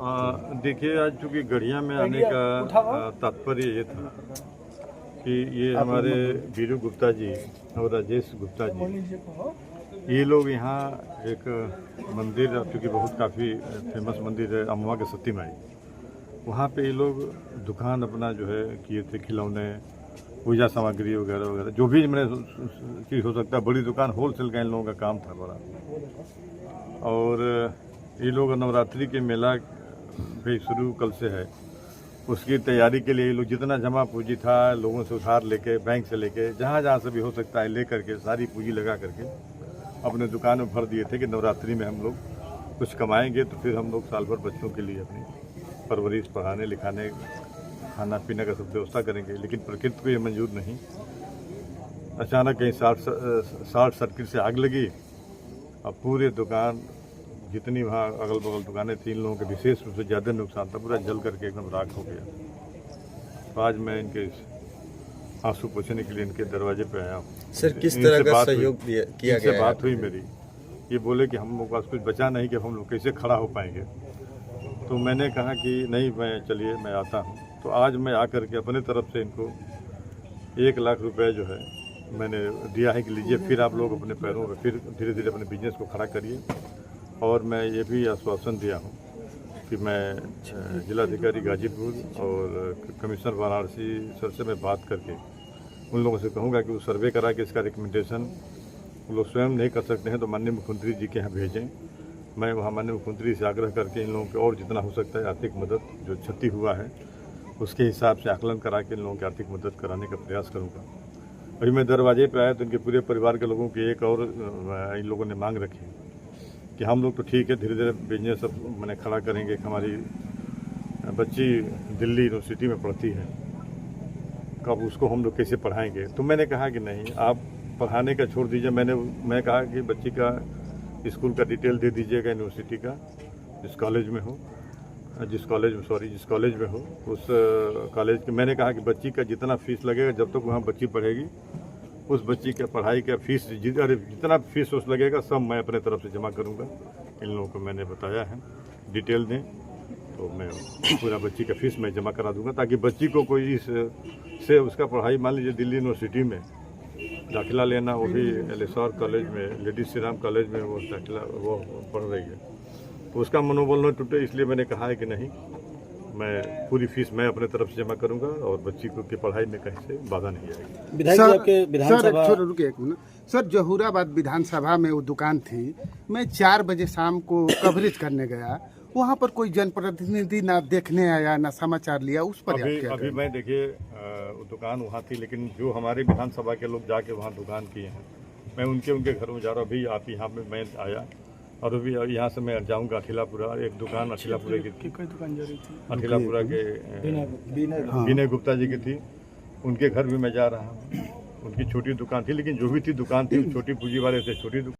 देखिए, आज चूँकि गढ़िया में आने का तात्पर्य ये था कि ये हमारे वीरू गुप्ता जी और राजेश गुप्ता जी, ये लोग यहाँ एक मंदिर, चूँकि बहुत काफ़ी फेमस मंदिर है अम्मा के सती माई, वहाँ पे ये लोग दुकान अपना जो है किए थे, खिलौने, पूजा सामग्री वगैरह वगैरह, जो भी मैंने चीज़ हो सकता है, बड़ी दुकान होलसेल का इन लोगों का काम था बड़ा। और ये लोग नवरात्रि के मेला भी शुरू कल से है, उसकी तैयारी के लिए ये लोग जितना जमा पूंजी था लोगों से उधार लेके, बैंक से लेके, जहाँ जहाँ से भी हो सकता है ले करके सारी पूंजी लगा करके अपने दुकान में भर दिए थे कि नवरात्रि में हम लोग कुछ कमाएंगे तो फिर हम लोग साल भर बच्चों के लिए अपनी परवरिश, पढ़ाने लिखाने, खाना पीने का सब व्यवस्था करेंगे। लेकिन प्रकृति को ये मंजूर नहीं। अचानक कहीं शॉर्ट सर्किट से आग लगी, अब पूरे दुकान जितनी वहाँ अगल बगल दुकानें थी, इन लोगों के विशेष रूप से ज़्यादा नुकसान था, पूरा जल करके एकदम राख हो गया। तो आज मैं इनके आंसू पोंछने के लिए इनके दरवाजे पे आया हूँ। सर, किस तरह का सहयोग किया गया? बात हुई मेरी, ये बोले कि हम लोग के पास कुछ बचा नहीं कि हम लोग कैसे खड़ा हो पाएंगे। तो मैंने कहा कि नहीं, चलिए मैं आता हूँ। तो आज मैं आकर के अपने तरफ से इनको 1 लाख रुपए जो है मैंने दिया है कि लीजिए, फिर आप लोग अपने पैरों पर फिर धीरे धीरे अपने बिजनेस को खड़ा करिए। और मैं ये भी आश्वासन दिया हूँ कि मैं जिलाधिकारी गाजीपुर और कमिश्नर वाराणसी सर से मैं बात करके उन लोगों से कहूँगा कि वो सर्वे करा के इसका रिकमेंडेशन वो लोग स्वयं नहीं कर सकते हैं तो माननीय मुख्यमंत्री जी के यहाँ भेजें। मैं वहाँ माननीय मुख्यमंत्री से आग्रह करके इन लोगों को और जितना हो सकता है आर्थिक मदद जो क्षति हुआ है उसके हिसाब से आकलन करा के इन लोगों की आर्थिक मदद कराने का प्रयास करूँगा। अभी मैं दरवाजे पर आया तो इनके पूरे परिवार के लोगों की एक और इन लोगों ने मांग रखी कि हम लोग तो ठीक है, धीरे धीरे बिजनेस सब मैंने खड़ा करेंगे। हमारी बच्ची दिल्ली यूनिवर्सिटी में पढ़ती है, कब उसको हम लोग कैसे पढ़ाएंगे। तो मैंने कहा कि नहीं, आप पढ़ाने का छोड़ दीजिए। मैं कहा कि बच्ची का स्कूल का डिटेल दे दीजिएगा यूनिवर्सिटी का, जिस कॉलेज में हो, जिस कॉलेज में हो उस कॉलेज की। मैंने कहा कि बच्ची का जितना फीस लगेगा जब तक वहाँ बच्ची पढ़ेगी, उस बच्ची का पढ़ाई का फीस जितना फीस उस लगेगा सब मैं अपने तरफ से जमा करूँगा। इन लोगों को मैंने बताया है, डिटेल दें तो मैं पूरा बच्ची का फीस मैं जमा करा दूँगा, ताकि बच्ची को कोई से उसका पढ़ाई, मान लीजिए दिल्ली यूनिवर्सिटी में दाखिला लेना, वो भी एलेसौर कॉलेज में, लेडी श्री राम कॉलेज में वो दाखिला वो पढ़ रही है, तो उसका मनोबल न टूटे, इसलिए मैंने कहा है कि नहीं, मैं पूरी फीस मैं अपने तरफ से जमा करूंगा और बच्ची को की पढ़ाई में कहीं से बाधा नहीं आएगी। सर, जहूराबाद विधानसभा में वो दुकान थी, मैं 4 बजे शाम को कवरेज करने गया, वहाँ पर कोई जनप्रतिनिधि ना देखने आया ना समाचार लिया, उस पर अभी मैं देखिए दुकान वहाँ थी, लेकिन जो हमारे विधानसभा के लोग जाके वहाँ दुकान किए हैं, मैं उनके घरों में जा रहा हूँ। अभी आप यहाँ पे मैं आया और अभी यहाँ से मैं जाऊँगा अठिलापुरा, एक दुकान अठिलापुरा की थी, अठिलापुरा के विनय गुप्ता जी की थी, उनके घर भी मैं जा रहा हूँ। उनकी छोटी दुकान थी, लेकिन जो भी थी दुकान थी छोटी पूंजी वाले थे, छोटी दुकान